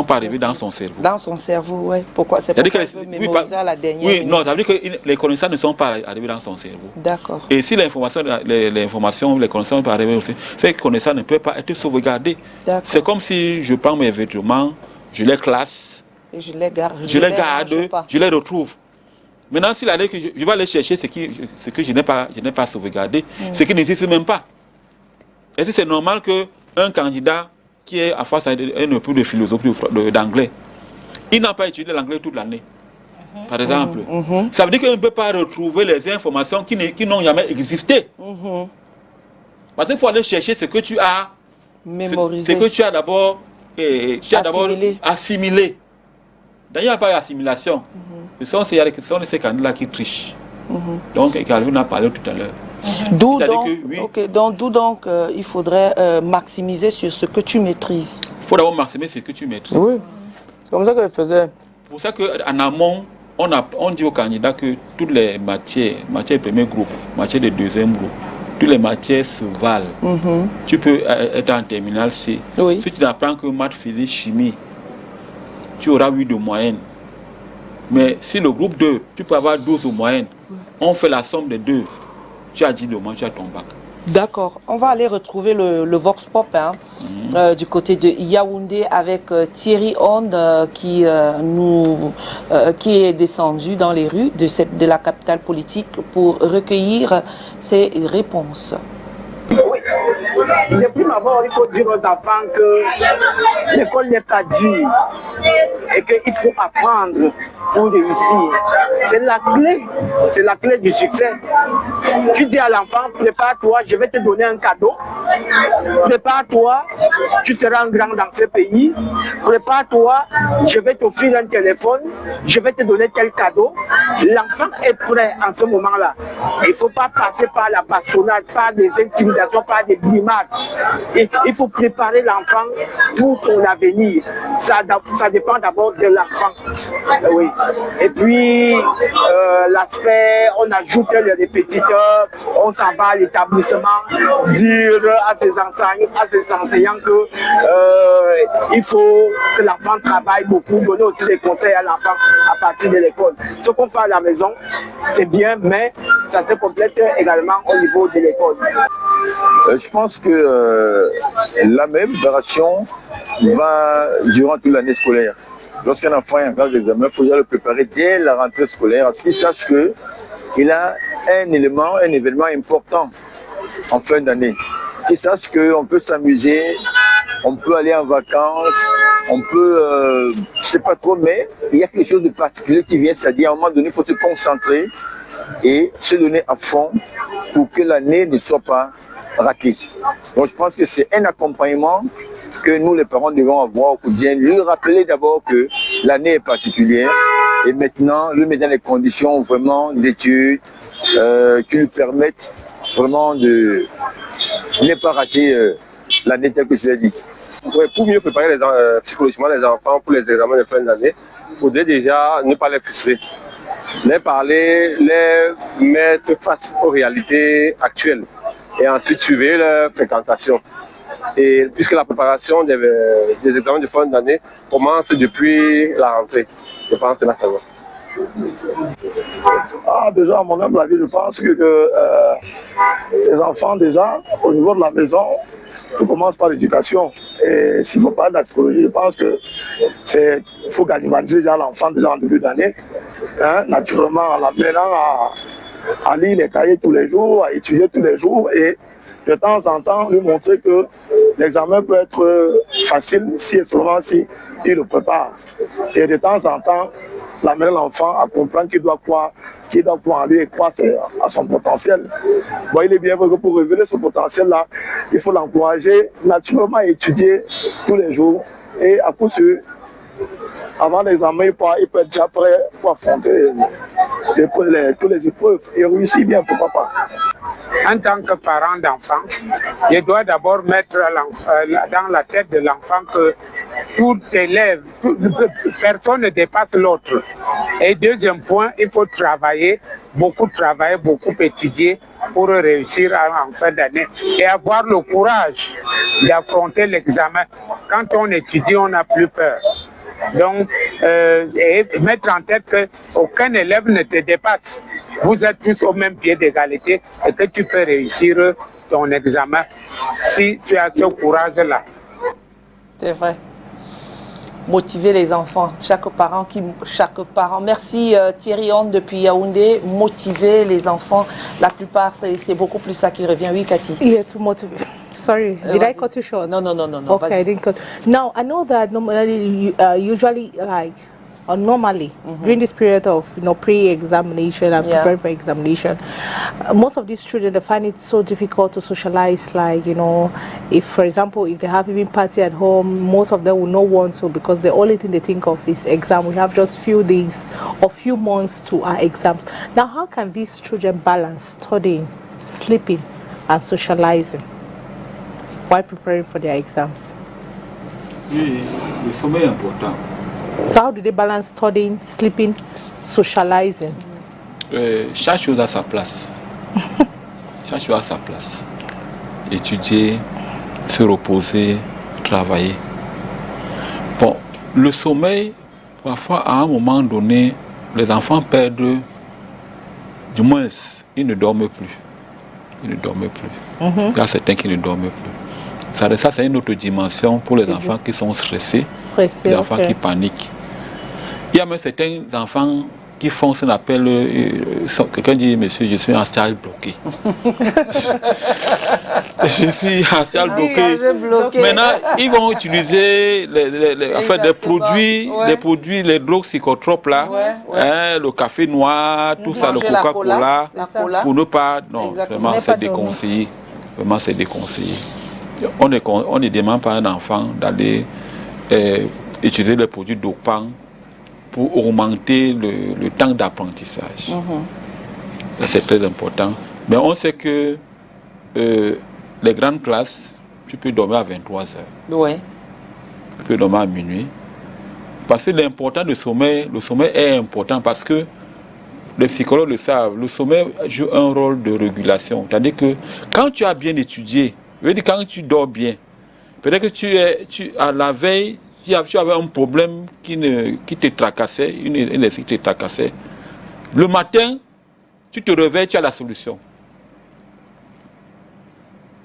Speaker 2: arrivées dans son cerveau.
Speaker 1: Dans son cerveau, oui. Pourquoi? C'est pourquoi il veut mémoriser à la dernière minute.
Speaker 2: Non, ça veut dire que les connaissances ne sont pas arrivées dans son cerveau.
Speaker 1: D'accord.
Speaker 2: Et si les connaissances ne sont pas arrivées aussi, ces connaissances ne peuvent pas être sauvegardées. C'est comme si je prends mes vêtements, je les classe,
Speaker 1: et je les garde,
Speaker 2: je les retrouve. Maintenant, s'il a dit que je vais aller chercher ce que je n'ai pas sauvegardé, ce qui n'existe même pas. Est-ce que c'est normal qu'un candidat qui est en face à un peu de philosophie d'anglais, il n'a pas étudié l'anglais toute l'année? par exemple. Ça veut dire qu'on ne peut pas retrouver les informations qui n'ont jamais existé. Parce qu'il faut aller chercher ce que tu as
Speaker 1: mémorisé.
Speaker 2: Ce que tu as d'abord assimilé. D'ailleurs, il n'y a pas d'assimilation. Ce sont ces candidats qui trichent. Donc, Calvin a parlé tout à l'heure.
Speaker 1: D'où donc, il faudrait maximiser sur ce que tu maîtrises.
Speaker 2: Il faut d'abord maximiser ce que tu maîtrises.
Speaker 4: Oui, c'est comme ça qu'elle faisait.
Speaker 2: C'est pour ça qu'en amont, on dit aux candidats que toutes les matières de premier groupe, matières de deuxième groupe, toutes les matières se valent. Tu peux être en terminale C.
Speaker 1: Oui.
Speaker 2: Si tu n'apprends que maths, physique, chimie, tu auras 8 de moyenne. Mais si le groupe 2, tu peux avoir 12 de moyenne. On fait la somme des deux. Tu as 10 de moyenne, tu as ton bac. D'accord.
Speaker 1: On va aller retrouver le Vox Pop du côté de Yaoundé avec Thierry Onde qui est descendu dans les rues de la capitale politique pour recueillir ses réponses.
Speaker 5: Oui. De prime abord, il faut dire aux enfants que l'école n'est pas dure et qu'il faut apprendre pour réussir. C'est la clé du succès. Tu dis à l'enfant, prépare-toi, je vais te donner un cadeau. Prépare-toi, tu seras un grand dans ce pays. Prépare-toi, je vais t'offrir un téléphone, je vais te donner tel cadeau. L'enfant est prêt en ce moment-là. Il ne faut pas passer par la bastonnade, par des intimidations, par des brimades. Il faut préparer l'enfant pour son avenir. Ça dépend d'abord de l'enfant. Oui. Et puis, l'aspect, on ajoute les répétiteurs, on s'en va à l'établissement, dire à ses enseignants que il faut que l'enfant travaille beaucoup, donner aussi des conseils à l'enfant à partir de l'école. Ce qu'on fait à la maison, c'est bien, mais ça se complète également au niveau de l'école.
Speaker 6: Je pense que la même préparation va durant toute l'année scolaire. Lorsqu'un enfant est en classe d'examen, il faut déjà le préparer dès la rentrée scolaire, à ce qu'il sache qu'il a un événement important en fin d'année. Qu'il sache qu'on peut s'amuser, on peut aller en vacances, on peut, je ne sais pas trop, mais il y a quelque chose de particulier qui vient, c'est-à-dire à un moment donné, il faut se concentrer et se donner à fond pour que l'année ne soit pas ratée. Donc je pense que c'est un accompagnement que nous les parents devons avoir au quotidien, lui rappeler d'abord que l'année est particulière et maintenant lui mettre dans les conditions vraiment d'études qui lui permettent vraiment de ne pas rater l'année telle que je l'ai dit.
Speaker 7: Ouais, pour mieux préparer psychologiquement les enfants pour les examens de fin d'année, il faudrait déjà ne pas les frustrer. Les parler, les mettre face aux réalités actuelles et ensuite suivre leur fréquentation. Et puisque la préparation des examens de fin d'année commence depuis la rentrée, je pense que c'est là que ça va.
Speaker 5: Déjà, à mon humble avis, je pense que les enfants, déjà, au niveau de la maison, tout commence par l'éducation. Et s'il faut parler de la psychologie, je pense qu'il faut galvaniser déjà l'enfant déjà en début d'année. Naturellement, en l'amenant à lire les cahiers tous les jours, à étudier tous les jours et de temps en temps lui montrer que l'examen peut être facile si et seulement si il le prépare. Et de temps en temps, l'amener l'enfant à comprendre qu'il doit croire en lui et croire à son potentiel. Bon, il est bien vrai que pour révéler ce potentiel-là, il faut l'encourager naturellement à étudier tous les jours. Et à coup sûr, avant l'examen, il peut être déjà prêt pour affronter toutes les épreuves et réussir bien, pourquoi pas.
Speaker 8: En tant que parent d'enfant, je dois d'abord mettre dans la tête de l'enfant que tout élève, personne ne dépasse l'autre. Et deuxième point, il faut travailler, beaucoup étudier pour réussir en fin d'année et avoir le courage d'affronter l'examen. Quand on étudie, on n'a plus peur. Donc, et mettre en tête qu'aucun élève ne te dépasse. Vous êtes tous au même pied d'égalité et que tu peux réussir ton examen si tu as ce courage-là.
Speaker 1: C'est vrai. Motiver les enfants, chaque parent. Merci Thierry Onde depuis Yaoundé. Motiver les enfants, la plupart, c'est beaucoup plus ça qui revient. Oui, Cathy.
Speaker 3: Yeah, to motivate. Sorry, did I cut you short?
Speaker 1: No.
Speaker 3: Okay, I didn't cut. Now, I know that normally, usually, like, or normally during this period of pre-examination and preparing for examination, most of these children, they find it so difficult to socialize. Like, if for example, if they have even party at home, most of them will not want to, because the only thing they think of is exam. We have just few days or few months to our exams. Now, how can these children balance studying, sleeping and socializing while preparing for their exams?
Speaker 2: Le sommeil est important.
Speaker 3: So how do they balance studying, sleeping, socializing?
Speaker 2: Chaque chose à sa place. Chaque chose à sa place. Étudier, se reposer, travailler. Bon, le sommeil, parfois à un moment donné, les enfants perdent, du moins, ils ne dorment plus. Ils ne dorment plus. Il y a certains qui ne dorment plus. Ça, c'est une autre dimension pour les enfants qui sont stressés, les enfants qui paniquent. Il y a même certains enfants qui font ce qu'on appelle, quelqu'un dit, monsieur, je suis en stade bloqué. Je suis en stade bloqué. Maintenant, ils vont utiliser des produits, les drogues psychotropes là, le café noir, tout ça, le Coca-Cola, pour ne pas, non, vraiment c'est déconseillé. Vraiment c'est déconseillé. On ne demande pas à un enfant d'aller utiliser les produits dopants pour augmenter le temps d'apprentissage. C'est très important. Mais on sait que les grandes classes, tu peux dormir à 23 heures.
Speaker 1: Oui.
Speaker 2: Tu peux dormir à minuit. Parce que l'important du sommeil, le sommeil est important parce que les psychologues le savent, le sommeil joue un rôle de régulation. C'est-à-dire que quand tu as bien étudié, quand tu dors bien, peut-être que à la veille, tu avais un problème qui te tracassait, une énergie qui te tracassait. Le matin, tu te réveilles, tu as la solution.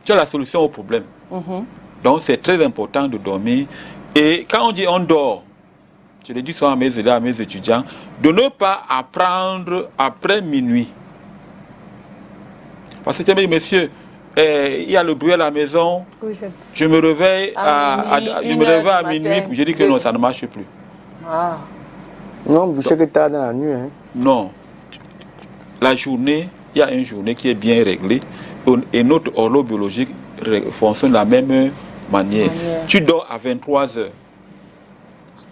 Speaker 2: Tu as la solution au problème. Donc c'est très important de dormir. Et quand on dit on dort, je le dis souvent à mes élèves, à mes étudiants, de ne pas apprendre après minuit. Parce que, monsieur, il y a le bruit à la maison, je me réveille à minuit, puis je dis que non, ça ne marche plus.
Speaker 4: Non, vous savez que tu as dans la nuit. Hein?
Speaker 2: Non. La journée, il y a une journée qui est bien réglée et notre horloge biologique fonctionne de la même manière. Tu dors à 23 heures.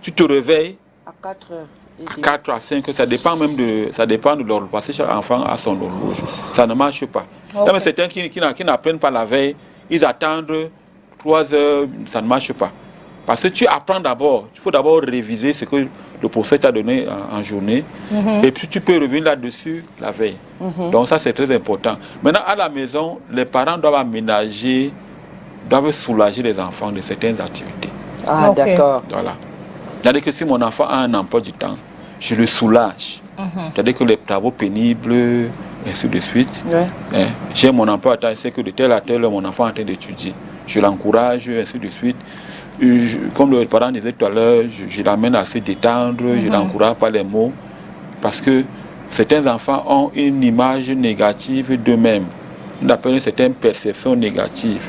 Speaker 2: Tu te réveilles
Speaker 1: à 4 heures.
Speaker 2: À 4 à 5 heures. Ça dépend de l'horloge. Parce que chaque enfant a son horloge. Ça ne marche pas. Il y a certains qui n'apprennent pas la veille. Ils attendent 3 heures. Ça ne marche pas. Parce que tu apprends d'abord. Il faut d'abord réviser ce que le professeur t'a donné en journée. Et puis tu peux revenir là-dessus la veille. Donc ça c'est très important. Maintenant à la maison, les parents doivent aménager, doivent soulager les enfants de certaines activités.
Speaker 1: Ah d'accord.
Speaker 2: Voilà. C'est-à-dire que si mon enfant a un emploi du temps, je le soulage. C'est-à-dire que les travaux pénibles, ainsi de suite. J'ai mon emploi à temps, c'est que de tel à tel, mon enfant est en train d'étudier. Je l'encourage, ainsi de suite. Comme le parent disait tout à l'heure, je l'amène à se détendre, je l'encourage par les mots. Parce que certains enfants ont une image négative d'eux-mêmes. On appelle certaines perceptions négatives.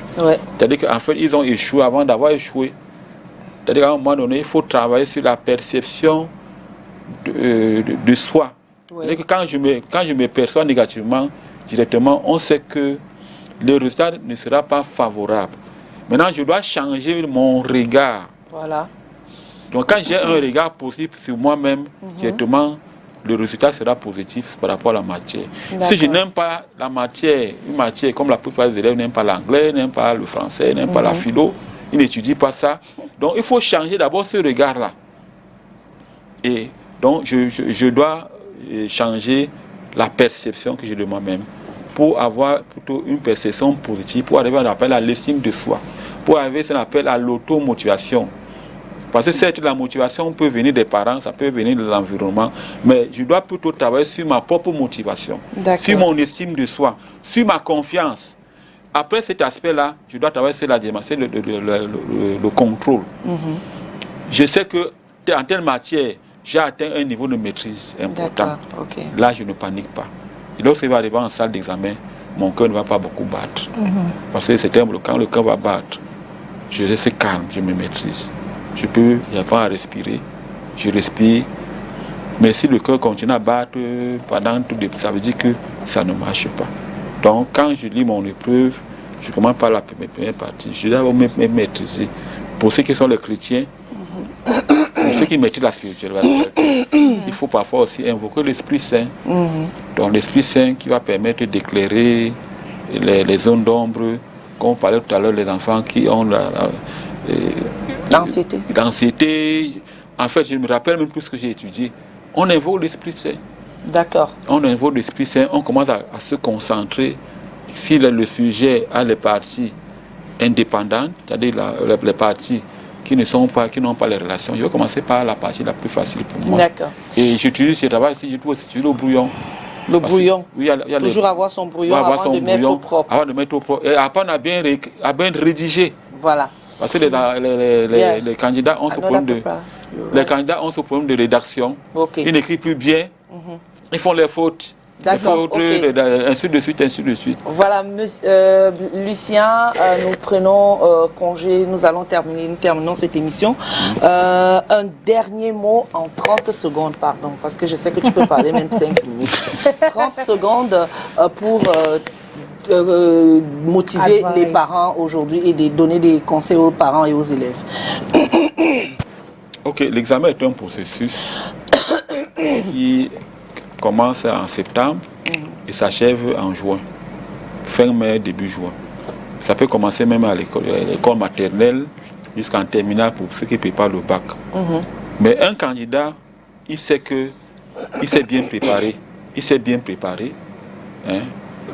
Speaker 2: C'est-à-dire qu'en fait, ils ont échoué avant d'avoir échoué. C'est-à-dire qu'à un moment donné, il faut travailler sur la perception de soi. C'est-à-dire que quand je me perçois négativement, directement, on sait que le résultat ne sera pas favorable. Maintenant, je dois changer mon regard.
Speaker 1: Voilà.
Speaker 2: Donc, quand j'ai un regard positif sur moi-même, directement, le résultat sera positif par rapport à la matière. Si je n'aime pas la matière, une matière comme la plupart des élèves n'aiment pas l'anglais, n'aiment pas le français, n'aiment pas la philo, ils n'étudient pas ça. Donc, il faut changer d'abord ce regard-là. Et donc, je dois changer la perception que j'ai de moi-même pour avoir plutôt une perception positive, pour arriver à ce qu'on appelle à l'estime de soi, pour arriver à ce qu'on appelle à l'automotivation. Parce que certes, la motivation peut venir des parents, ça peut venir de l'environnement, mais je dois plutôt travailler sur ma propre motivation, sur mon estime de soi, sur ma confiance. Après cet aspect-là, je dois travailler sur la dimension, le contrôle. Je sais que en telle matière, j'ai atteint un niveau de maîtrise important. Là, je ne panique pas. Et lorsqu'il va arriver en salle d'examen, mon cœur ne va pas beaucoup battre. Parce que quand le cœur va battre, je reste calme, je me maîtrise. J'apprends à respirer. Je respire, Mais si le cœur continue à battre pendant tout le temps, ça veut dire que ça ne marche pas. Donc, quand je lis mon épreuve, je commence par la première partie. Je dois me maîtriser. Pour ceux qui sont les chrétiens, pour ceux qui maîtrisent la spiritualité, il faut parfois aussi invoquer l'Esprit Saint. Donc, l'Esprit Saint qui va permettre d'éclairer les zones d'ombre, comme on parlait tout à l'heure, les enfants qui ont l'anxiété. En fait, je me rappelle même tout ce que j'ai étudié. On invoque l'Esprit Saint.
Speaker 1: D'accord.
Speaker 2: On invoque l'Esprit Saint, on commence à se concentrer. Si le sujet a les parties indépendantes, c'est-à-dire les parties qui n'ont pas les relations, je vais commencer par la partie la plus facile pour moi.
Speaker 1: D'accord.
Speaker 2: Et j'utilise ce travail ici, je trouve aussi le brouillon.
Speaker 1: Le brouillon.
Speaker 2: Oui, il y a
Speaker 1: toujours avoir son brouillon avant de mettre au propre.
Speaker 2: Avant de mettre au propre. Et après, on a bien rédigé.
Speaker 1: Voilà.
Speaker 2: Parce que les candidats ont ce problème de... Les candidats ont ce problème de rédaction.
Speaker 1: Okay.
Speaker 2: Ils n'écrivent plus bien. Ils font les fautes.
Speaker 1: D'accord.
Speaker 2: Ainsi de suite, ainsi de suite.
Speaker 1: Voilà, Lucien, nous prenons congé. Nous allons terminons cette émission. Un dernier mot en 30 secondes, pardon, parce que je sais que tu peux parler même 5 minutes. 30 secondes pour motiver les parents aujourd'hui et de donner des conseils aux parents et aux élèves.
Speaker 2: Ok, l'examen est un processus qui commence en septembre et s'achève en juin, fin mai, début juin. Ça peut commencer même à l'école maternelle jusqu'en terminale pour ceux qui préparent le bac. Mais un candidat, il sait bien préparé. Il s'est bien préparé. Hein.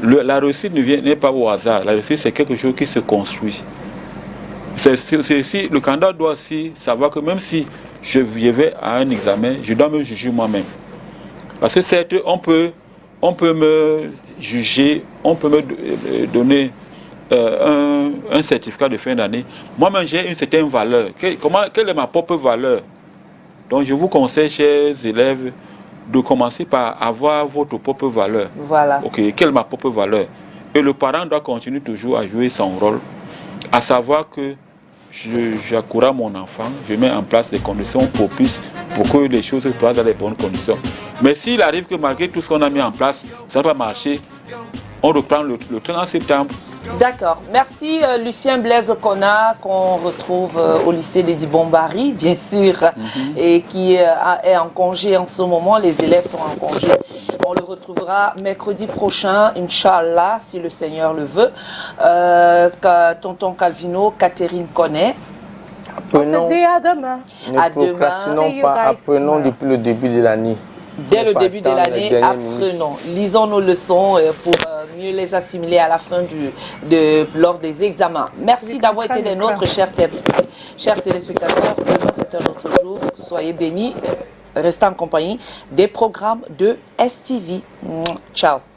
Speaker 2: La réussite n'est pas au hasard. La réussite, c'est quelque chose qui se construit. Le candidat doit aussi savoir que même si je vais à un examen, je dois me juger moi-même. Parce que certes, on peut me juger, on peut me donner un certificat de fin d'année. Moi-même, j'ai une certaine valeur. Quelle est ma propre valeur? Donc, je vous conseille, chers élèves, de commencer par avoir votre propre valeur.
Speaker 1: Voilà.
Speaker 2: Ok, quelle est ma propre valeur? Et le parent doit continuer toujours à jouer son rôle, à savoir que j'accouraille mon enfant, je mets en place les conditions propices pour que les choses se passent dans les bonnes conditions. Mais s'il arrive que malgré tout ce qu'on a mis en place, ça n'a pas marché, on reprend le 30 septembre.
Speaker 1: D'accord. Merci Lucien Blaise Okona, qu'on retrouve au lycée d'Edi Bombari, bien sûr, et qui est en congé en ce moment. Les élèves sont en congé. On le retrouvera mercredi prochain, Inch'Allah, si le Seigneur le veut. Tonton Calvino, Catherine connaît.
Speaker 3: On se dit à demain.
Speaker 4: Ne procrastinons pas, apprenons depuis le début de l'année.
Speaker 1: Dès le début de l'année, apprenons. Lisons nos leçons pour mieux les assimiler à la fin lors des examens. Merci d'avoir été des nôtres, chers téléspectateurs. Demain, c'est un autre jour. Soyez bénis. Restez en compagnie des programmes de STV. Ciao.